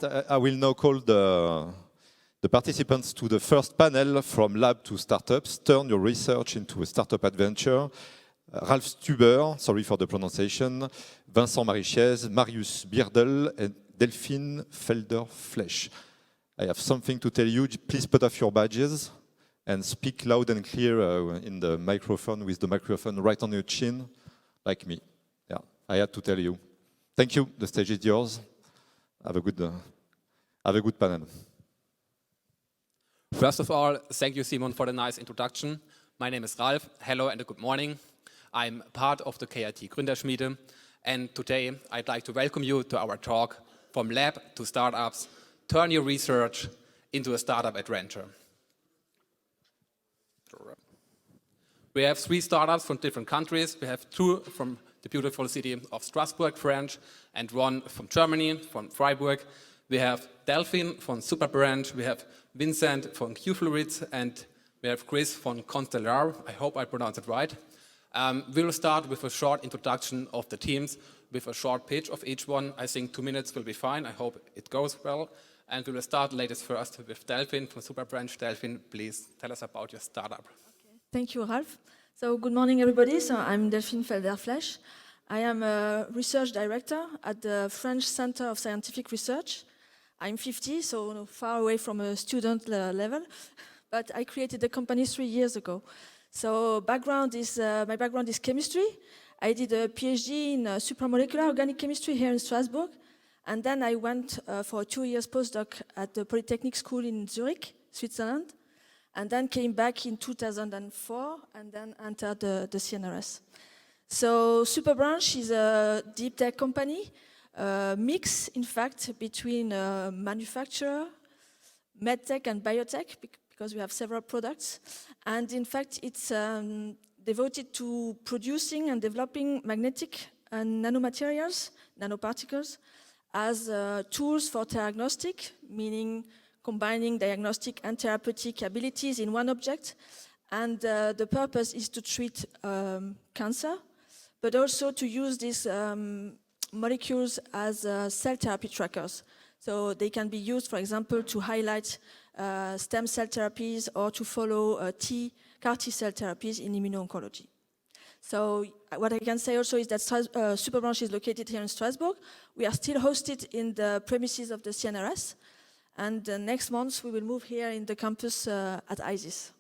I will now call the participants to the first panel from lab to startups. Turn your research into a startup adventure. Ralf Stuber, sorry for the pronunciation, Vincent Marichiez, Marius Bierdel, and Delphine Felder-Flesch. I have something to tell you. Please put off your badges and speak loud and clear in the microphone with the microphone right on your chin, like me. Yeah, I had to tell you. Thank you. The stage is yours. Have a good panel. First of all, thank you, Simon, for the nice introduction. My name is Ralf. Hello and good morning. I'm part of the KIT Gründerschmiede, and today I'd like to welcome you to our talk, From Lab to Startups, Turn Your Research into a Startup Adventure. We have 3 startups from different countries. We have 2 from the beautiful city of Strasbourg, French, and 1 from Germany, from Freiburg. We have Delphine from Superbranch, we have Vincent from Q-Fluids, and we have Chris from Interstellar. I hope I pronounced it right. We will start with a short introduction of the teams, with a short pitch of each one. I think 2 minutes will be fine. I hope it goes well. And we will start latest first with Delphine from Superbranch. Delphine, please tell us about your startup. Okay. Thank you, Ralf. So good morning, everybody. So I'm Delphine Felder-Flesch. I am a research director at the French Center of Scientific Research. I'm 50, so far away from a student level, but I created the company 3 years ago. So my background is chemistry. I did a PhD in supramolecular organic chemistry here in Strasbourg, and then I went for a 2 years postdoc at the Polytechnic School in Zurich, Switzerland, and then came back in 2004 and then entered the CNRS. So Superbranch is a deep tech company, mix, in fact, between manufacturer, medtech and biotech, because we have several products. And in fact, it's devoted to producing and developing magnetic and nanomaterials, nanoparticles, as tools for diagnostic, meaning combining diagnostic and therapeutic abilities in one object. And the purpose is to treat cancer, but also to use these molecules as cell therapy trackers. So they can be used, for example, to highlight stem cell therapies or to follow CAR T cell therapies in immuno-oncology. So what I can say also is that Superbranch is located here in Strasbourg. We are still hosted in the premises of the CNRS. And next month we will move here in the campus at ISIS.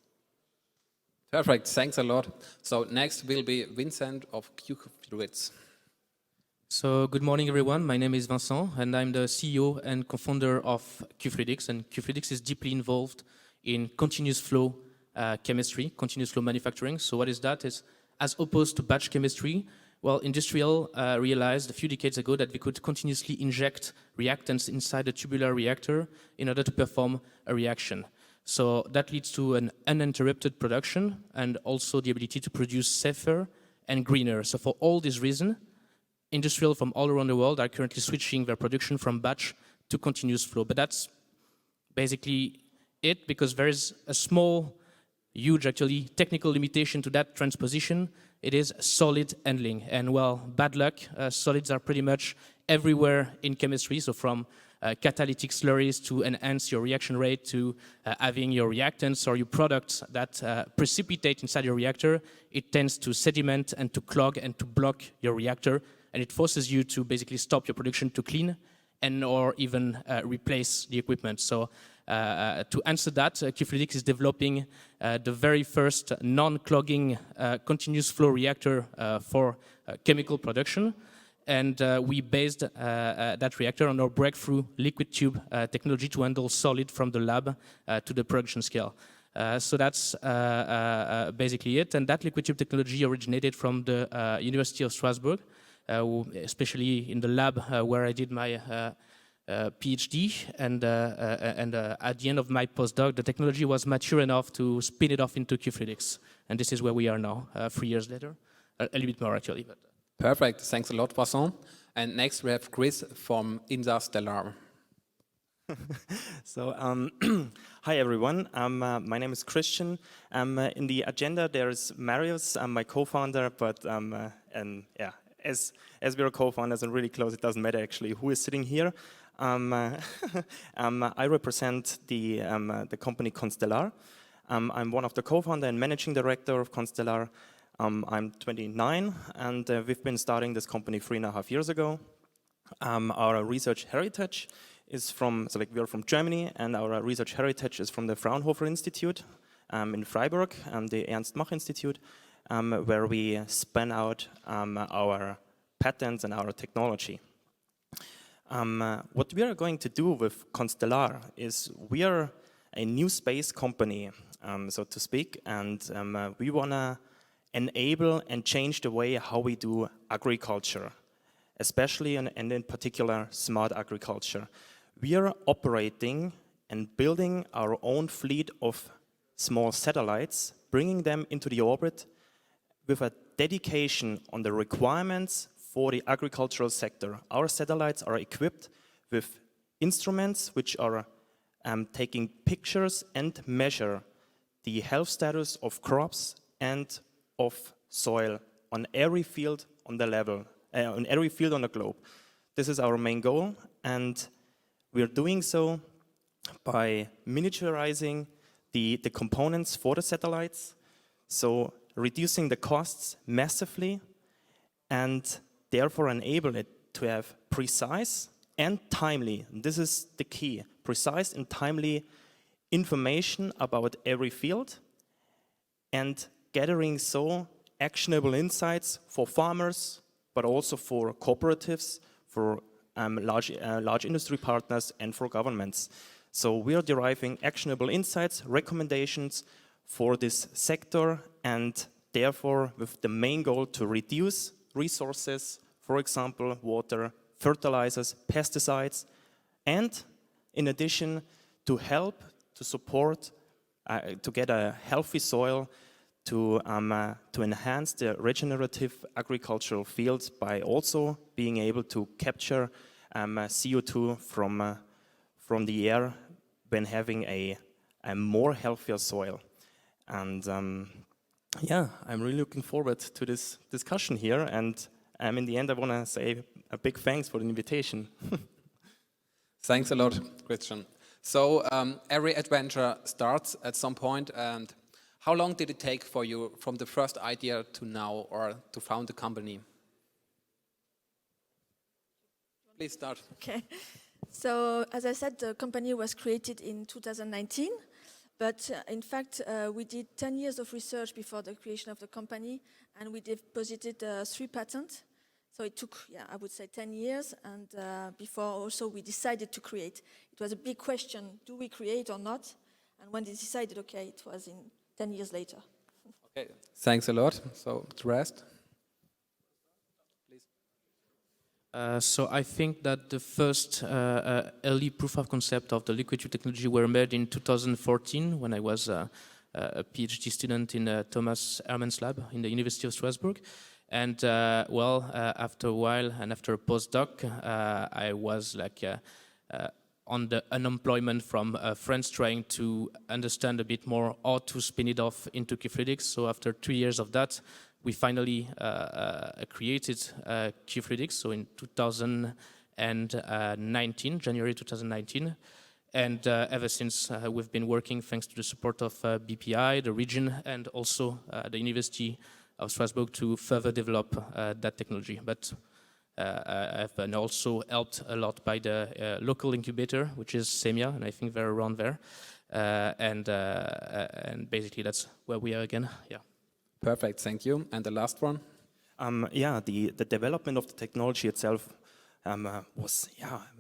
Perfect, thanks a lot. So next will be Vincent of Q-Fluids. So good morning, everyone. My name is Vincent, and I'm the CEO and co-founder of Q-Fluids. And Q-Fluids is deeply involved in continuous flow chemistry, continuous flow manufacturing. So what is that? Is as opposed to batch chemistry, well, Industrial realized a few decades ago that we could continuously inject reactants inside a tubular reactor in order to perform a reaction. So that leads to an uninterrupted production and also the ability to produce safer and greener. So for all these reasons, Industrial from all around the world are currently switching their production from batch to continuous flow. But that's basically it, because there is a small, huge actually technical limitation to that transposition. It is solid handling. And well, bad luck, solids are pretty much everywhere in chemistry. So from catalytic slurries to enhance your reaction rate to having your reactants or your products that precipitate inside your reactor, it tends to sediment and to clog and to block your reactor. And it forces you to basically stop your production to clean and or even replace the equipment. So to answer that, Q-Fluids is developing the very first non-clogging continuous flow reactor for chemical production. And we based that reactor on our breakthrough liquid tube technology to handle solid from the lab to the production scale. So that's basically it. And that liquid tube technology originated from the University of Strasbourg, especially in the lab where I did my PhD. And at the end of my postdoc, the technology was mature enough to spin it off into Q-Fluids. And this is where we are now, 3 years later. A little bit more, actually. But. Perfect, thanks a lot, Vincent. And next we have Chris from Interstellar. So, hi everyone. My name is Christian. In the agenda there is Marius. I'm my co-founder, but and yeah, as we're co-founders and really close, it doesn't matter actually who is sitting here. I represent the company Constellar. I'm one of the co-founder and managing director of Constellar. I'm 29, and we've been starting this company 3.5 years ago. Our research heritage is we are from Germany, and our research heritage is from the Fraunhofer Institute in Freiburg, the Ernst Mach Institute, where we span out our patents and our technology. What we are going to do with Constellar is we are a new space company, so to speak, and we want to enable and change the way how we do agriculture, especially and in particular smart agriculture. We are operating and building our own fleet of small satellites, bringing them into the orbit with a dedication on the requirements for the agricultural sector. Our satellites are equipped with instruments which are taking pictures and measure the health status of crops and of soil on every field on the globe. This is our main goal, and we are doing so by miniaturizing the components for the satellites, so reducing the costs massively, and therefore enable it to have precise and timely, and this is the key, precise and timely information about every field, and gathering so actionable insights for farmers, but also for cooperatives, for large industry partners, and for governments. So we are deriving actionable insights, recommendations for this sector, and therefore with the main goal to reduce resources, for example, water, fertilizers, pesticides, and in addition to help, to support, to get a healthy soil, to enhance the regenerative agricultural fields by also being able to capture CO2 from the air when having a more healthier soil. And yeah, I'm really looking forward to this discussion here. And in the end, I want to say a big thanks for the invitation. Thanks a lot, Christian. So every adventure starts at some point, and how long did it take for you from the first idea to now, or to found the company? Please start. Okay. So, as I said, the company was created in 2019, but in fact, we did 10 years of research before the creation of the company, and we deposited 3 patents. So it took, I would say 10 years, and before also we decided to create. It was a big question, do we create or not? And when they decided, okay, it was in 10 years later. Okay, thanks a lot. So, the rest? So I think that the first early proof of concept of the liquid tube technology were made in 2014 when I was a PhD student in Thomas Herman's lab in the University of Strasbourg. And after a while and after a postdoc, I was on the unemployment from friends trying to understand a bit more how to spin it off into Q-Fluidics. So after 2 years of that, we finally created Q-Fluidics, so in 2019, January 2019. And ever since, we've been working thanks to the support of BPI, the region, and also the University of Strasbourg to further develop that technology. But I've been also helped a lot by the local incubator, which is SEMIA, and I think they're around there. And basically that's where we are again, yeah. Perfect, thank you. And the last one? The development of the technology itself was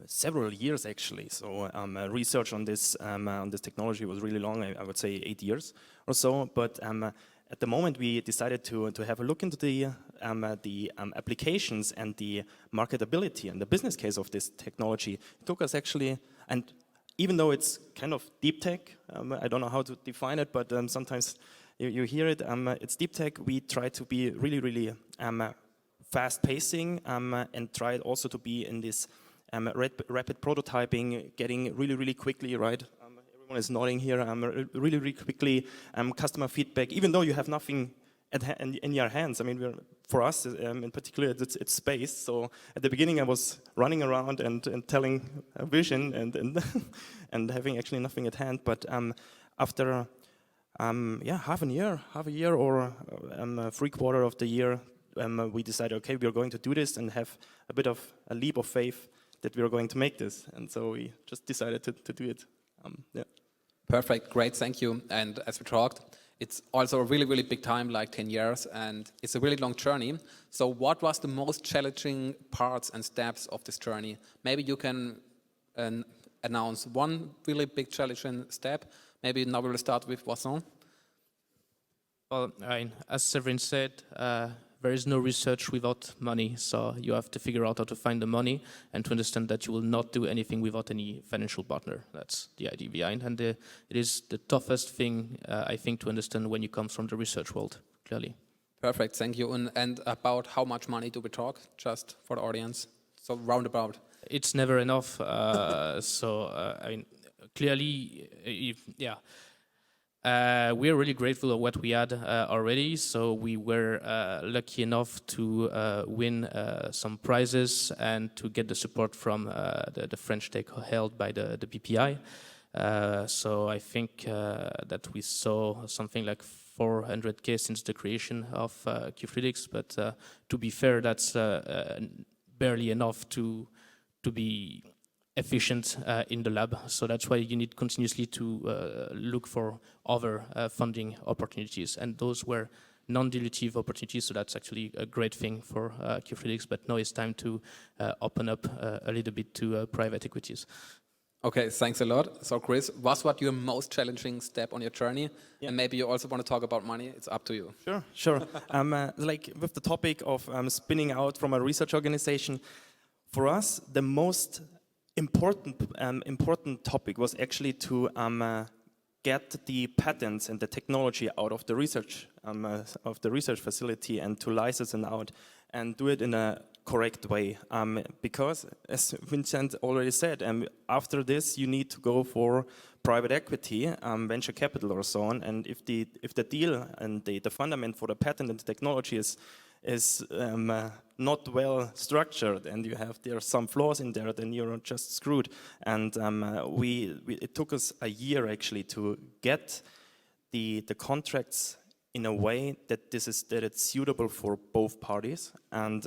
several years actually. So research on this technology was really long. I would say 8 years or so. But at the moment we decided to have a look into the applications and the marketability and the business case of this technology. It took us actually, and even though it's kind of deep tech, I don't know how to define it, but sometimes you hear it, it's deep tech. We try to be really fast pacing and try also to be in this rapid prototyping, getting really quickly, right? Everyone is nodding here, really quickly, customer feedback, even though you have nothing in your hands. I mean, for us in particular, it's space. So at the beginning, I was running around and telling a vision and and having actually nothing at hand. But after half a year or 3/4 of the year, we decided, okay, we are going to do this and have a bit of a leap of faith that we are going to make this. And so we just decided to do it. Perfect, great, thank you. And as we talked, it's also a really, really big time, like 10 years, and it's a really long journey. So what was the most challenging parts and steps of this journey? Maybe you can announce one really big challenging step. Maybe now we will start with Vincent. Well, as Severin said, there is no research without money, so you have to figure out how to find the money and to understand that you will not do anything without any financial partner. That's the idea behind, and it is the toughest thing, I think, to understand when you come from the research world, clearly. Perfect, thank you. And about how much money do we talk, just for the audience? So roundabout. It's never enough, clearly, we're really grateful of what we had already. So we were lucky enough to win some prizes and to get the support from the French stake held by the BPI. So I think that we saw something like 400K since the creation of Qfluidix. But to be fair, that's barely enough to be efficient in the lab. So that's why you need continuously to look for other funding opportunities. And those were non-dilutive opportunities, so that's actually a great thing for Qfluidix. But now it's time to open up a little bit to private equities. Okay, thanks a lot. So Chris, what was your most challenging step on your journey? Yeah. And maybe you also want to talk about money. It's up to you. Sure. Like with the topic of spinning out from a research organization, for us, the most important topic was actually to get the patents and the technology out of the research facility and to license it out and do it in a correct way. Because, as Vincent already said, after this you need to go for private equity, venture capital or so on. And if the deal and the fundament for the patent and the technology is not well structured and there are some flaws in there, then you're just screwed. And it took us a year actually to get the contracts in a way that it's suitable for both parties. And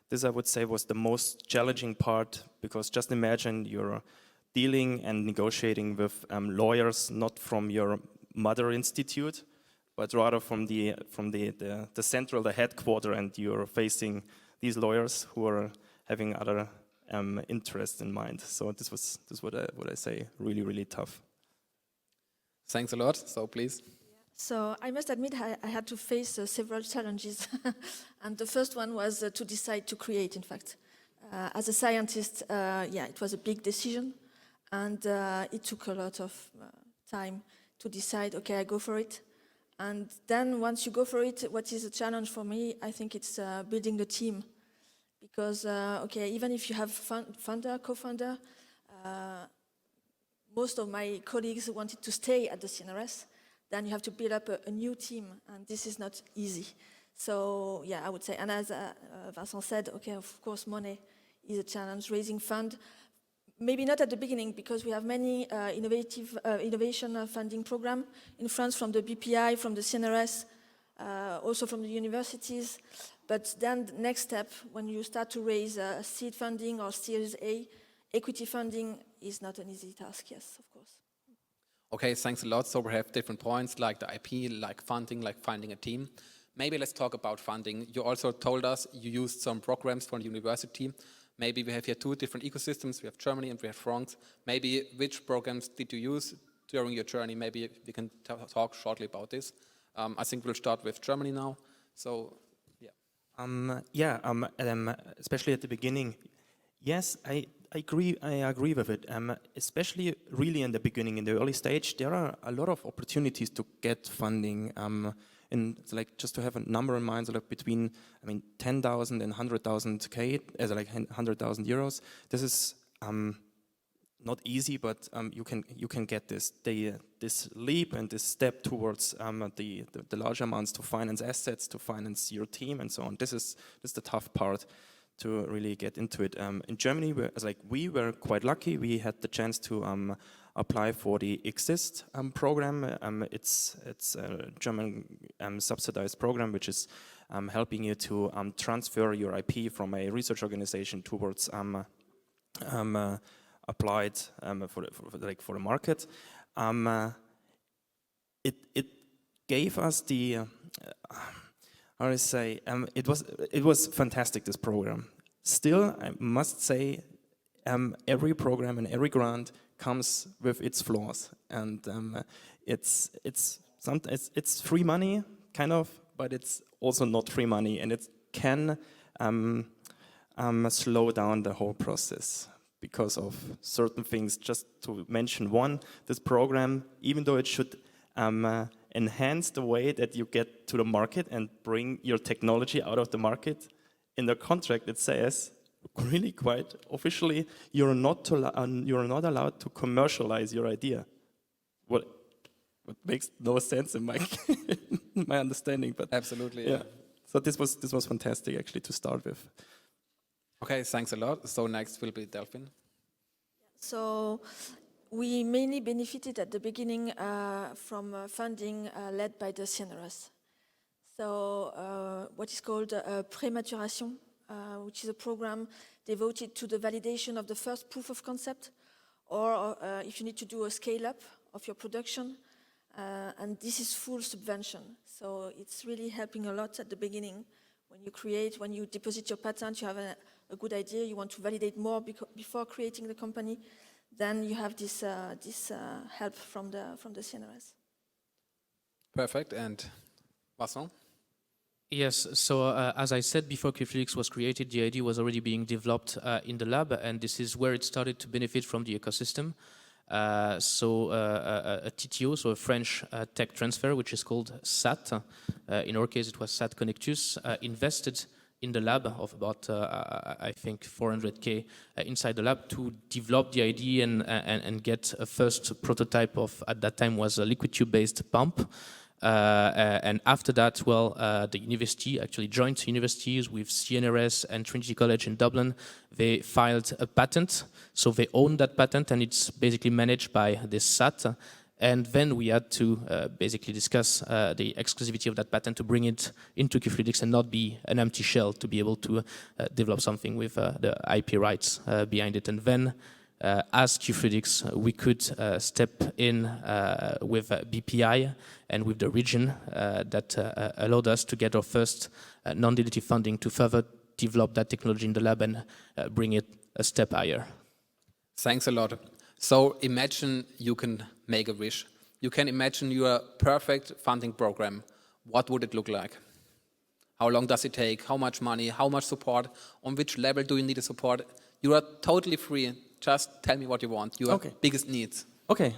this, I would say, was the most challenging part, because just imagine you're dealing and negotiating with lawyers not from your mother institute, but rather from the central, the headquarter, and you're facing these lawyers who are having other interests in mind. So this was what I say, really, really tough. Thanks a lot. So please. So I must admit I had to face several challenges. And the first one was to decide to create, in fact. As a scientist, it was a big decision. And it took a lot of time to decide, okay, I go for it. And then once you go for it, what is a challenge for me, I think it's building the team. Because, even if you have co-founder, most of my colleagues wanted to stay at the CNRS, then you have to build up a new team, and this is not easy. So, I would say, and as Vincent said, of course, money is a challenge, raising fund. Maybe not at the beginning, because we have many innovation funding program in France from the BPI, from the CNRS, also from the universities. But then the next step, when you start to raise seed funding or Series A, equity funding is not an easy task, yes, of course. Okay, thanks a lot. So we have different points, like the IP, like funding, like finding a team. Maybe let's talk about funding. You also told us you used some programs from the university. Maybe we have here two different ecosystems. We have Germany and we have France. Maybe which programs did you use during your journey? Maybe we can talk shortly about this. I think we'll start with Germany now. So, especially at the beginning. Yes, I agree with it. Especially really in the beginning, in the early stage, there are a lot of opportunities to get funding. And like, just to have a number in mind, so like between 10,000 and 100,000 K, as like 100,000 euros. This is not easy, but you can get this leap and this step towards the large amounts to finance assets, to finance your team, and so on. This is the tough part to really get into it. In Germany, we were quite lucky. We had the chance to apply for the Exist program. It's a German subsidized program which is helping you to transfer your IP from a research organization towards applied for the market. It gave us the how do I say, it was fantastic, this program. Still, I must say, every program and every grant comes with its flaws, and it's free money, kind of, but it's also not free money, and it can slow down the whole process because of certain things. Just to mention one, this program, even though it should enhance the way that you get to the market and bring your technology out of the market, in the contract it says, really quite officially, you're not allowed to commercialize your idea. What makes no sense in my my understanding, but Absolutely, yeah. So this was fantastic actually to start with. Okay, thanks a lot. So next will be Delphine. So we mainly benefited at the beginning from funding led by the CNRS. So what is called pré-maturation, which is a program devoted to the validation of the first proof of concept, or if you need to do a scale-up of your production, and this is full subvention. So it's really helping a lot at the beginning. When you deposit your patent, you have a good idea, you want to validate more before creating the company, then you have this help from the CNRS. Perfect. And Vincent? Yes, so as I said before QFlix was created, the idea was already being developed in the lab, and this is where it started to benefit from the ecosystem. So a TTO, so a French tech transfer, which is called SAT, in our case it was SAT Connectus, invested in the lab of about, I think, 400K inside the lab to develop the idea and get a first prototype of, at that time, was a liquid tube-based pump. And after that, the university, actually joint universities with CNRS and Trinity College in Dublin, they filed a patent. So they own that patent, and it's basically managed by this SAT. And then we had to basically discuss the exclusivity of that patent to bring it into QFluidics and not be an empty shell, to be able to develop something with the IP rights behind it. And then, as QFluidics, we could step in with BPI and with the region that allowed us to get our first non-dilutive funding to further develop that technology in the lab and bring it a step higher. Thanks a lot. So imagine you can make a wish. You can imagine your perfect funding program. What would it look like? How long does it take? How much money? How much support? On which level do you need a support? You are totally free. Just tell me what you want, your biggest needs. Okay,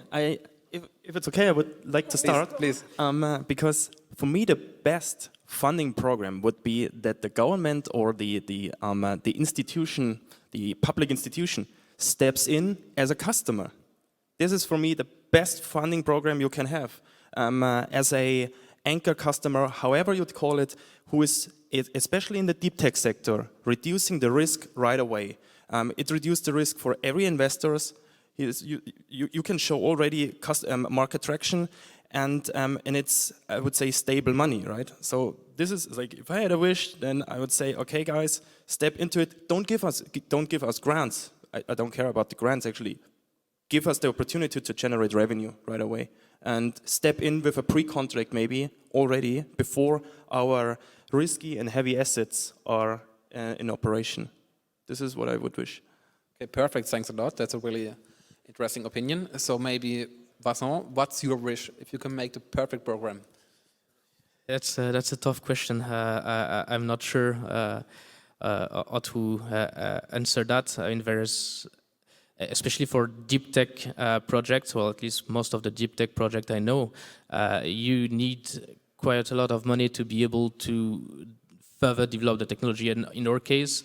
if it's okay, I would like to start. Please. Because for me, the best funding program would be that the government or the institution, the public institution, steps in as a customer. This is for me the best funding program you can have. As a anchor customer, however you'd call it, who is, especially in the deep tech sector, reducing the risk right away. It reduced the risk for every investors. You can show already market traction, and it's, I would say, stable money, right? So this is like, if I had a wish, then I would say, okay, guys, step into it. Don't give us grants. I don't care about the grants, actually. Give us the opportunity to generate revenue right away, and step in with a pre-contract maybe already before our risky and heavy assets are in operation. This is what I would wish. Okay, perfect. Thanks a lot. That's a really interesting opinion. So maybe, Vincent, what's your wish if you can make the perfect program? That's a tough question. I'm not sure how to answer that. I mean, there's, especially for deep tech projects, well, at least most of the deep tech projects I know, you need quite a lot of money to be able to further develop the technology. And in our case,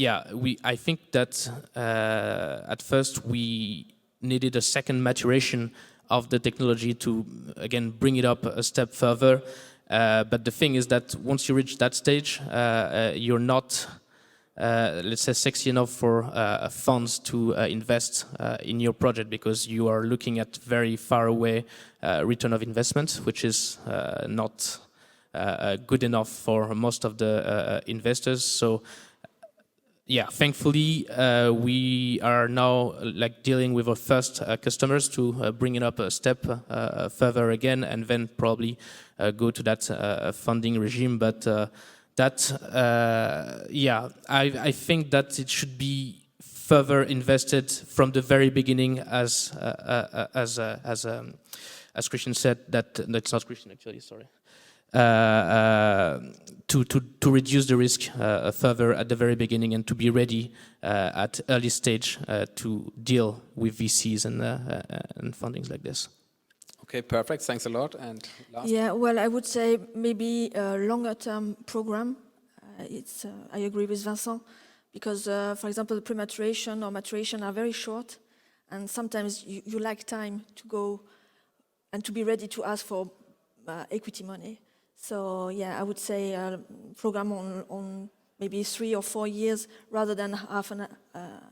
I think that at first we needed a second maturation of the technology to, again, bring it up a step further. But the thing is that once you reach that stage, you're not, let's say, sexy enough for funds to invest in your project, because you are looking at very far away return of investment, which is not good enough for most of the investors. So thankfully, we are now dealing with our first customers to bring it up a step further again, and then probably go to that funding regime. But I think that it should be further invested from the very beginning, as Christian said. That's not Christian, actually. Sorry. To reduce the risk further at the very beginning, and to be ready at early stage to deal with VCs and fundings like this. Okay, perfect. Thanks a lot. And last. Yeah, well, I would say maybe a longer-term program. I agree with Vincent, because, for example, the pre-maturation or maturation are very short, and sometimes you lack time to go and to be ready to ask for equity money. So I would say a program on maybe 3 or 4 years rather than 1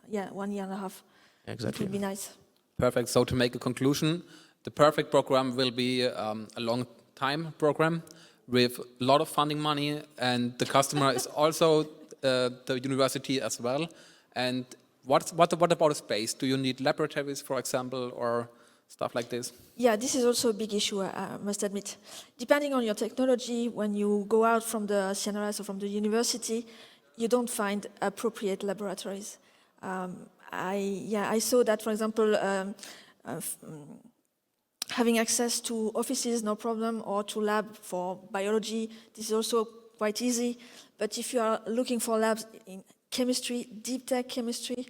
year and a half. Exactly. It would be nice. Perfect. So to make a conclusion, the perfect program will be a long time program with a lot of funding money, and the customer is also the university as well. And what about a space? Do you need laboratories, for example, or stuff like this? Yeah, this is also a big issue, I must admit. Depending on your technology, when you go out from the CNRS or from the university, you don't find appropriate laboratories. I saw that, for example, having access to offices, no problem, or to lab for biology, this is also quite easy. But if you are looking for labs in chemistry, deep tech chemistry,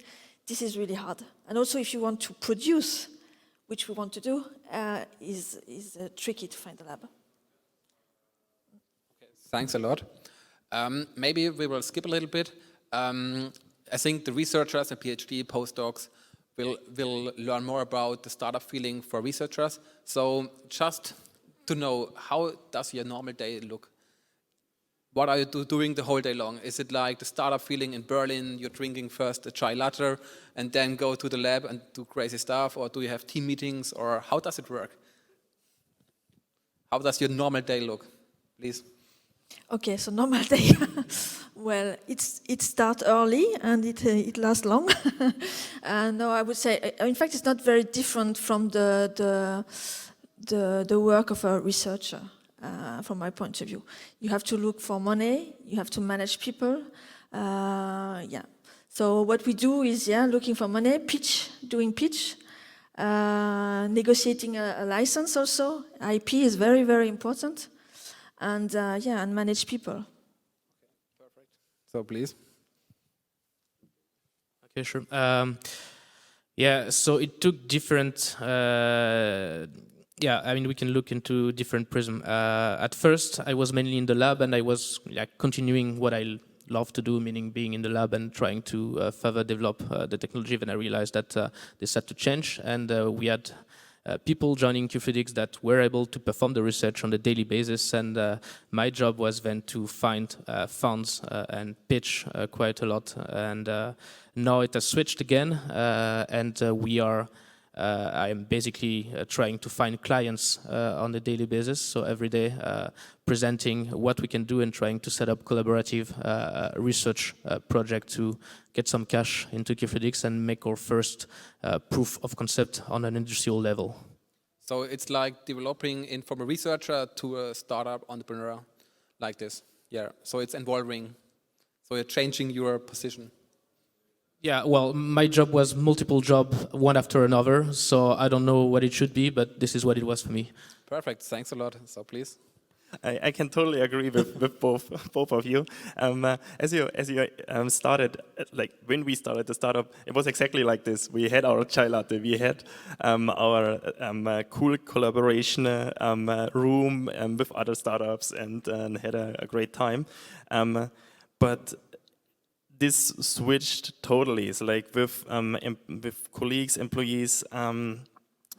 this is really hard. And also if you want to produce, which we want to do, is tricky to find a lab. Okay, thanks a lot. Maybe we will skip a little bit. I think the researchers and PhD postdocs will learn more about the startup feeling for researchers. So just to know, how does your normal day look? What are you doing the whole day long? Is it like the startup feeling in Berlin, you're drinking first a chai latte and then go to the lab and do crazy stuff? Or do you have team meetings? Or how does it work? How does your normal day look, please? Okay, so normal day. Well, it starts early and it lasts long. No, I would say, in fact, it's not very different from the work of a researcher. From my point of view, you have to look for money. You have to manage people. So what we do is looking for money, doing pitch, negotiating a license. Also, IP is very, very important. And and manage people. Okay, perfect. So please. Okay, sure. So it took different. We can look into different prism. At first, I was mainly in the lab, and I was continuing what I love to do, meaning being in the lab and trying to further develop the technology. Then I realized that this had to change, and we had people joining Qphysics that were able to perform the research on a daily basis, and my job was then to find funds and pitch quite a lot. And now it has switched again, and we are. I am basically trying to find clients on a daily basis, so every day presenting what we can do and trying to set up collaborative research project to get some cash into Qphysics and make our first proof of concept on an industrial level. So it's like developing from a researcher to a startup entrepreneur, like this. Yeah. So it's involving. So you're changing your position. Yeah, well, my job was multiple job, one after another, so I don't know what it should be, but this is what it was for me. Perfect, thanks a lot. So please. I can totally agree with both of you. As you started, like when we started the startup, it was exactly like this. We had our chai latte, we had our cool collaboration room with other startups, and had a great time. But this switched totally. It's like with colleagues, employees,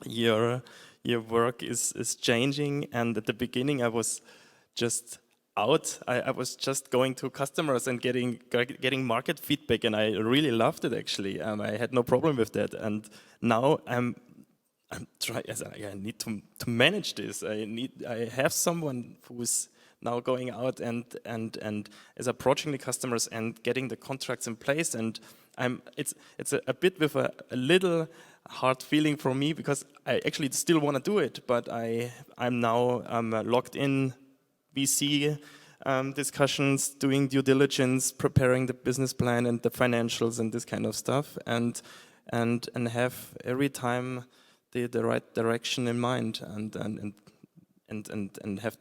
your work is changing. And at the beginning, I was just out. I was just going to customers and getting market feedback, and I really loved it actually. I had no problem with that. And now I'm trying. I need to manage this. I have someone who's now going out and is approaching the customers and getting the contracts in place. And it's a bit with a little hard feeling for me, because I actually still want to do it, but I'm now locked in VC discussions, doing due diligence, preparing the business plan and the financials and this kind of stuff, and have every time the right direction in mind, and have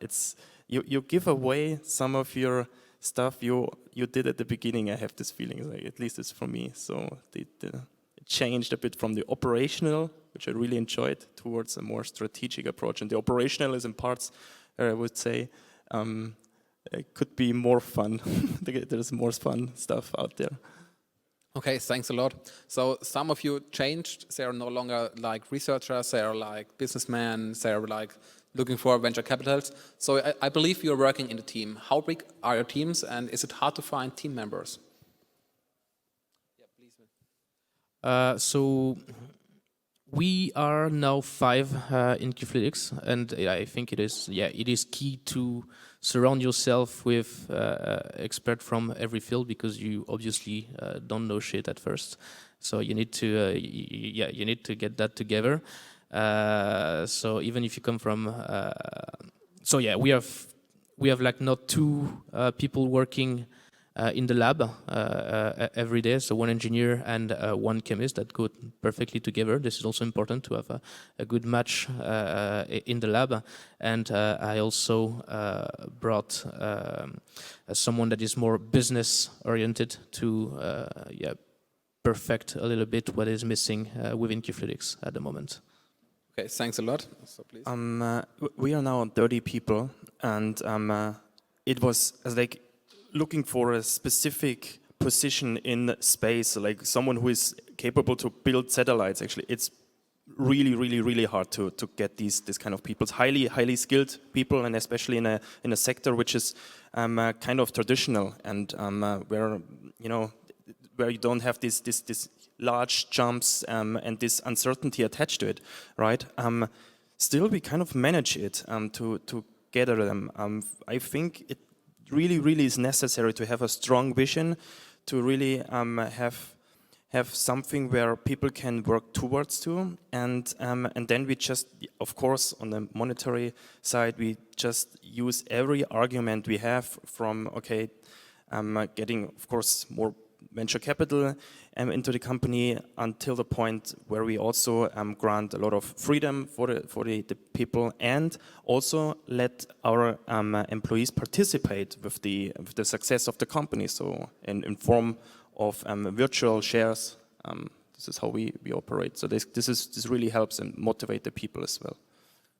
it's you give away some of your stuff you did at the beginning. I have this feeling, like, at least it's for me. So it changed a bit from the operational, which I really enjoyed, towards a more strategic approach. And the operational is in parts, I would say, it could be more fun. There's more fun stuff out there. Okay, thanks a lot. So some of you changed. They are no longer like researchers. They are like businessmen. They are like looking for venture capitals. So I believe you're working in a team. How big are your teams, and is it hard to find team members? Yeah, please. So we are now 5 in Qfluidix, and I think it is key to surround yourself with experts from every field, because you obviously don't know shit at first. So you need to you need to get that together. So even if you come from we have like not 2 people working in the lab every day, so 1 engineer and 1 chemist that go perfectly together. This is also important to have a good match in the lab. And I also brought someone that is more business oriented to perfect a little bit what is missing within Qfluidix at the moment. Okay, thanks a lot. So please. We are now 30 people, and it was like looking for a specific position in space, like someone who is capable to build satellites. Actually, it's really hard to get this kind of people, highly skilled people, and especially in a sector which is kind of traditional, and where you don't have this large jumps and this uncertainty attached to it, right? Still, we kind of manage it to gather them. I think it really is necessary to have a strong vision, to really have something where people can work towards to, and then we just, of course, on the monetary side, we just use every argument we have from getting, of course, more venture capital into the company, until the point where we also grant a lot of freedom for the people, and also let our employees participate with the success of the company. So in form of virtual shares, this is how we operate. So this really helps and motivate the people as well.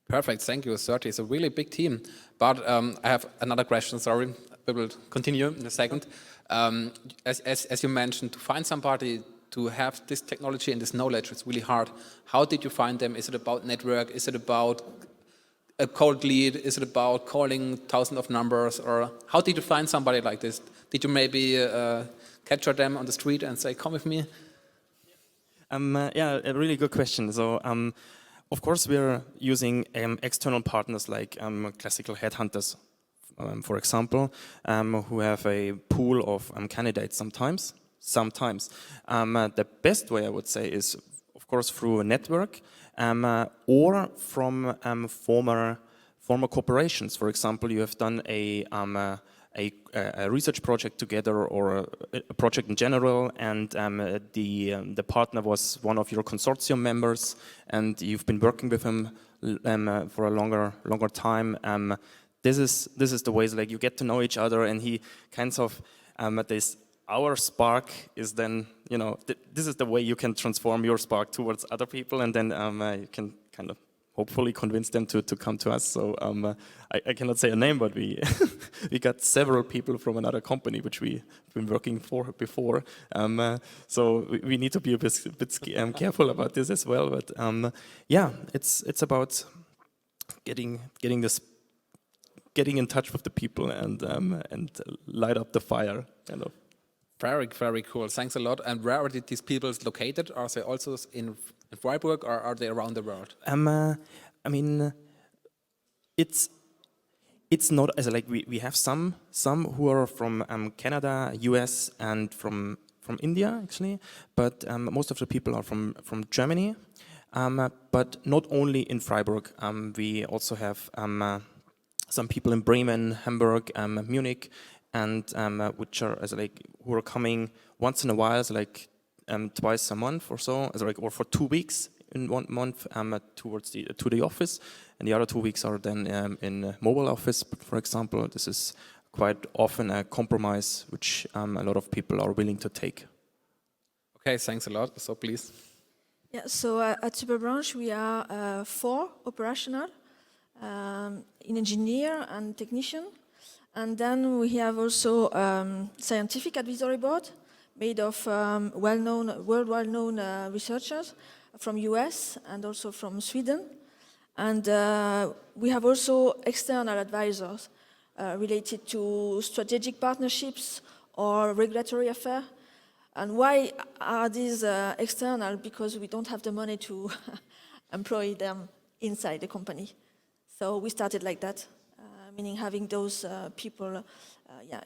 Perfect, thank you. 30 is a really big team. But I have another question. Sorry, we will continue in a second. As you mentioned, to find somebody to have this technology and this knowledge, it's really hard. How did you find them? Is it about network? Is it about a cold lead? Is it about calling thousands of numbers? Or how did you find somebody like this? Did you maybe capture them on the street and say, come with me? Yeah, a really good question. So, of course, we're using external partners like classical headhunters, for example, who have a pool of candidates sometimes. The best way, I would say, is, of course, through a network or from former corporations. For example, you have done a research project together, or a project in general, and the partner was one of your consortium members, and you've been working with him for a longer time. This is the ways, like, you get to know each other, and he kinds of our spark is then, this is the way you can transform your spark towards other people, and then you can kind of hopefully convince them to come to us. So I cannot say a name, but we we got several people from another company which we've been working for before. So we need to be a bit careful about this as well. But yeah, it's about getting in touch with the people and light up the fire, kind of. Very, very cool. Thanks a lot. And where are these people located? Are they also in Freiburg or are they around the world? I mean, it's not as like we have some who are from Canada, US, and from India actually, but most of the people are from Germany. But not only in Freiburg. We also have some people in Bremen, Hamburg, Munich, and which are who are coming once in a while, so twice a month or so, or for 2 weeks in 1 month to the office, and the other 2 weeks are then in mobile office. For example, this is quite often a compromise which a lot of people are willing to take. Okay, thanks a lot. So please. Yeah, so at STRASBOURG we are 4 operational, an engineer and technician. And then we have also scientific advisory board made of worldwide known researchers from US and also from Sweden. And we have also external advisors related to strategic partnerships or regulatory affairs. And why are these external? Because we don't have the money to employ them inside the company. So we started like that. Meaning having those people,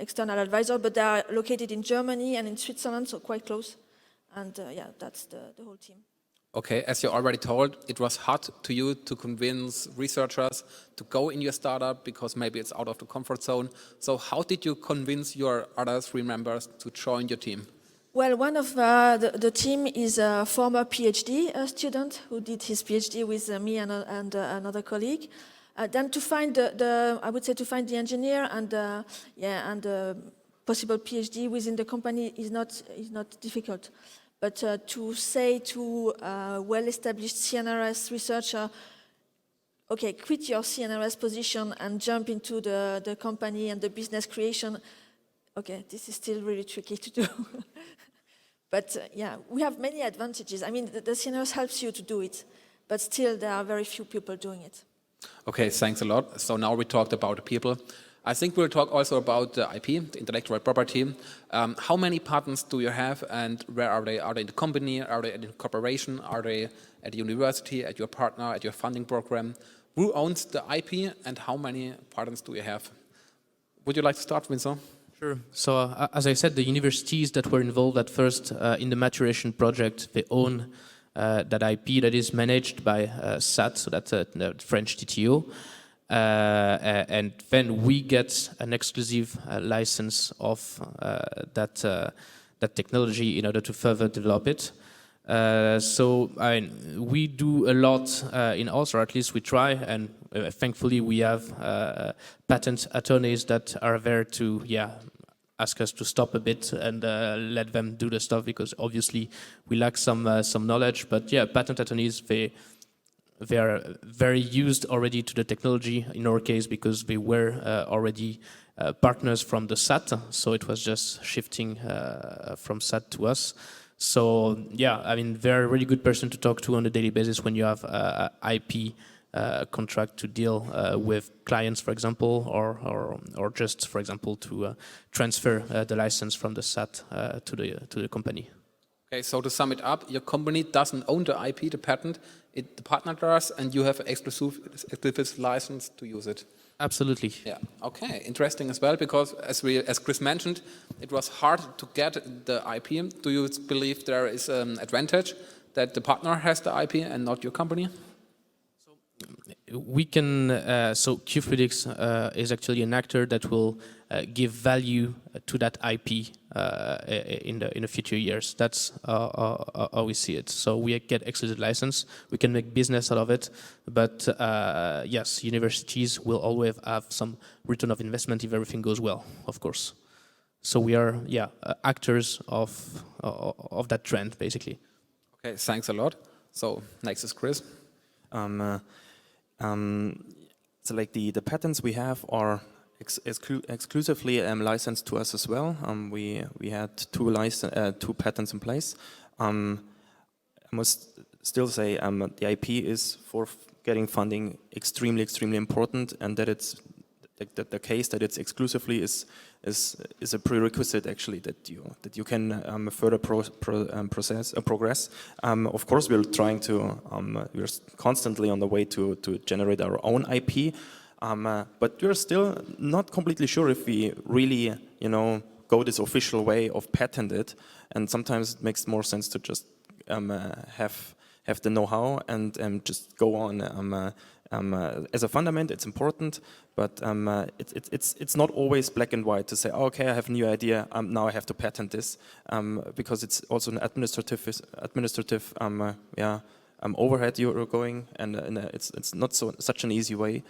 external advisor, but they are located in Germany and in Switzerland, so quite close. And that's the whole team. Okay, as you already told, it was hard to you to convince researchers to go in your startup because maybe it's out of the comfort zone. So how did you convince your other 3 members to join your team? Well, one of the team is a former PhD student who did his PhD with me and another colleague. Then to find I would say to find the engineer and the possible PhD within the company is not difficult, but to say to a well-established CNRS researcher, okay, quit your CNRS position and jump into the company and the business creation. Okay, this is still really tricky to do. But we have many advantages. I mean, the CNRS helps you to do it, but still there are very few people doing it. Okay, thanks a lot. So now we talked about the people. I think we'll talk also about the IP, the intellectual property. How many patents do you have and where are they? Are they in the company? Are they in corporation? Are they at the university, at your partner, at your funding program? Who owns the IP and how many patents do you have? Would you like to start, Vincent? Sure. So as I said, the universities that were involved at first in the maturation project, they own that IP that is managed by SAT, so that's the French TTO. And then we get an exclusive license of that technology in order to further develop it. So we do a lot in-house, or at least we try, and thankfully we have patent attorneys that are there to ask us to stop a bit and let them do the stuff, because obviously we lack some knowledge. But patent attorneys, they are very used already to the technology in our case, because they were already partners from the SAT, so it was just shifting from SAT to us. So I mean, they're a really good person to talk to on a daily basis when you have IP contract to deal with clients, for example, or just, for example, to transfer the license from the SAT to the company. Okay, so to sum it up, your company doesn't own the IP, the patent, the partner does, and you have exclusive license to use it. Absolutely. Yeah. Okay. Interesting as well, because as Chris mentioned, it was hard to get the IP. Do you believe there is an advantage that the partner has the IP and not your company? We can. So QFredix is actually an actor that will give value to that IP in the future years. That's how we see it. So we get exclusive license. We can make business out of it. But yes, universities will always have some return of investment if everything goes well, of course. So we are actors of that trend, basically. Okay. Thanks a lot. So next is Chris. So like the patents we have are exclusively licensed to us as well. We had two patents in place. I must still say the IP is for getting funding extremely important, and that it's the case that it's exclusively is a prerequisite actually that you can further progress. Of course, we're trying to we're constantly on the way to generate our own IP, but we're still not completely sure if we really go this official way of patent it, and sometimes it makes more sense to just have the know-how and just go on. As a fundament, it's important, but it's not always black and white to say, oh, okay, I have a new idea, now I have to patent this, because it's also an administrative overhead you're going, and it's not such an easy way.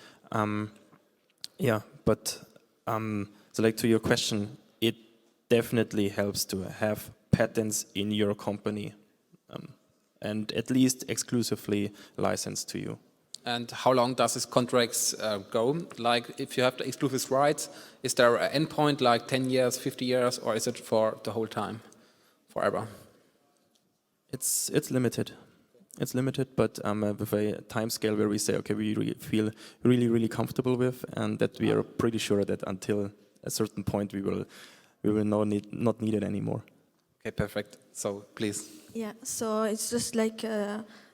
But so like to your question, it definitely helps to have patents in your company, and at least exclusively licensed to you. And how long does this contracts go? Like, if you have the exclusive rights, is there an endpoint, like 10 years, 50 years, or is it for the whole time, forever? It's limited. It's limited, but with a time scale where we say, okay, we feel really comfortable with, and that we are pretty sure that until a certain point we will not need it anymore. Okay, perfect. So please. Yeah, so it's just like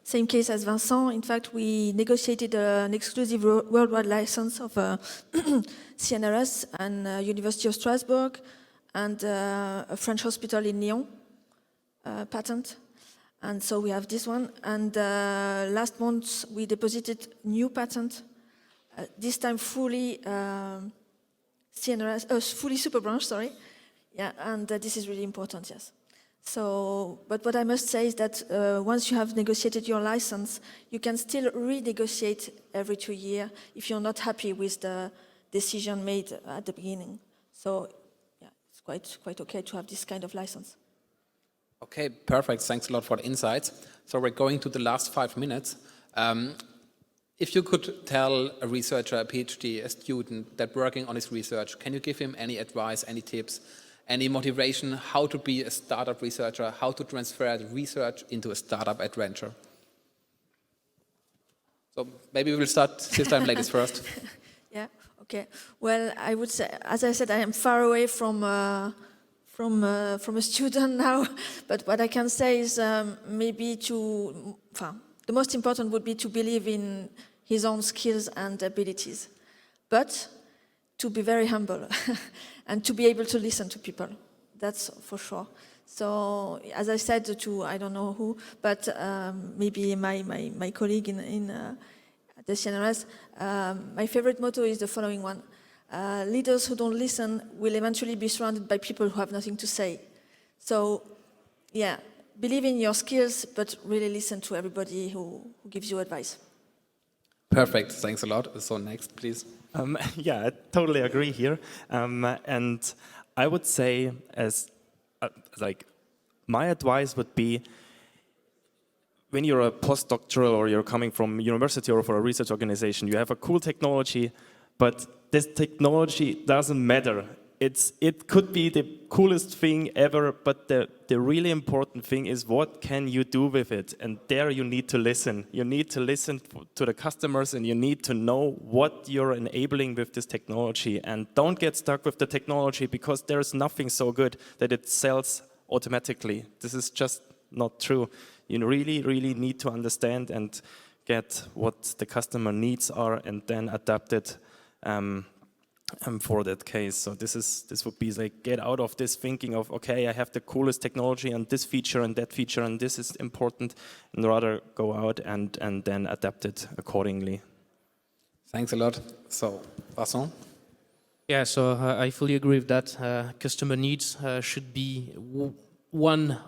same case as Vincent. In fact, we negotiated an exclusive worldwide license of CNRS and University of Strasbourg and a French hospital in Lyon patent. And so we have this one. And last month we deposited new patent, this time fully CNRS, fully super branch, sorry. Yeah, and this is really important, yes. So, but what I must say is that once you have negotiated your license, you can still renegotiate every 2 years if you're not happy with the decision made at the beginning. So, yeah, it's quite okay to have this kind of license. Okay, perfect. Thanks a lot for the insights. So we're going to the last 5 minutes. If you could tell a researcher, a PhD, a student that working on his research, can you give him any advice, any tips, any motivation, how to be a startup researcher, how to transfer the research into a startup adventure? So maybe we'll start this time ladies first. Yeah, okay. Well, I would say, as I said, I am far away from a student now, but what I can say is maybe the most important would be to believe in his own skills and abilities, but to be very humble and to be able to listen to people. That's for sure. So, as I said to, I don't know who, but maybe my colleague in the CNRS, my favorite motto is the following one. Leaders who don't listen will eventually be surrounded by people who have nothing to say. So, yeah, believe in your skills, but really listen to everybody who gives you advice. Perfect, thanks a lot. So next, please. Yeah, I totally agree here. And I would say, my advice would be, when you're a postdoctoral or you're coming from university or for a research organization, you have a cool technology, but this technology doesn't matter. It could be the coolest thing ever, but the really important thing is what can you do with it? And there you need to listen. You need to listen to the customers, and you need to know what you're enabling with this technology. And don't get stuck with the technology, because there's nothing so good that it sells automatically. This is just not true. You really need to understand and get what the customer needs are, and then adapt it for that case. So this would be like, get out of this thinking of, okay, I have the coolest technology and this feature and that feature and this is important, and rather go out and then adapt it accordingly. Thanks a lot. So, Vincent? Yeah, so I fully agree with that. Customer needs should be one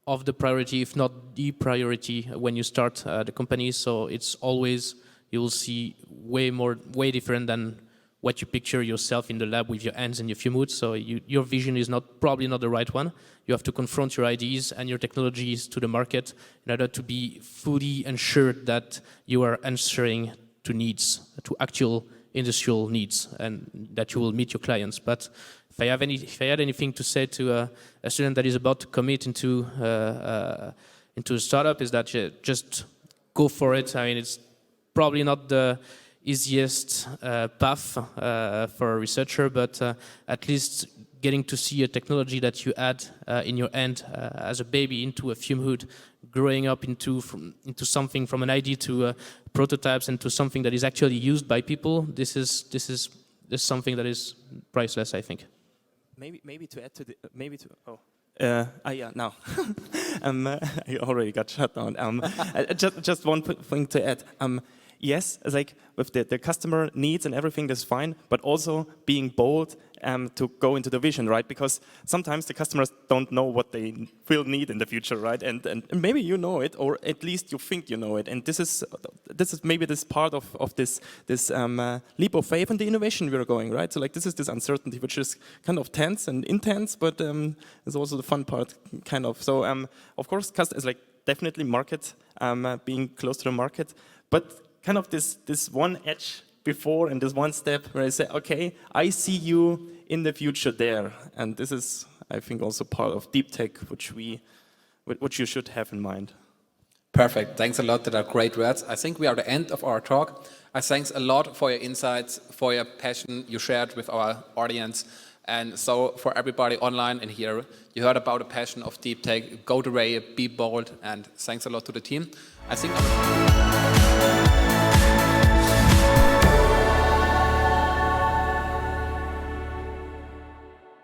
of the priority, if not the priority, when you start the company. So it's always, you will see way different than what you picture yourself in the lab with your hands and your few moods. So your vision is probably not the right one. You have to confront your ideas and your technologies to the market in order to be fully ensured that you are answering needs, to actual industrial needs, and that you will meet your clients. But if I had anything to say to a student that is about to commit into a startup, is that just go for it. I mean, it's probably not the easiest path for a researcher, but at least getting to see a technology that you had in your hand as a baby into a fume hood, growing up into something from an idea to prototypes and to something that is actually used by people. This is something that is priceless, I think. Maybe to add to the now I already got shut down. Just one thing to add. Yes, like with the customer needs and everything, that's fine, but also being bold to go into the vision, right? Because sometimes the customers don't know what they will need in the future, right? And maybe you know it, or at least you think you know it. And this is maybe this part of this leap of faith and the innovation we're going, right? So like this is this uncertainty, which is kind of tense and intense, but it's also the fun part, kind of. So of course, customers like definitely market, being close to the market, but kind of this one edge before and this one step where I say, okay, I see you in the future there. And this is, I think, also part of deep tech, which you should have in mind. Perfect. Thanks a lot. That are great words. I think we are at the end of our talk. I thanks a lot for your insights, for your passion you shared with our audience. And so for everybody online and here, you heard about the passion of deep tech. Go to Ray, be bold, and thanks a lot to the team. I think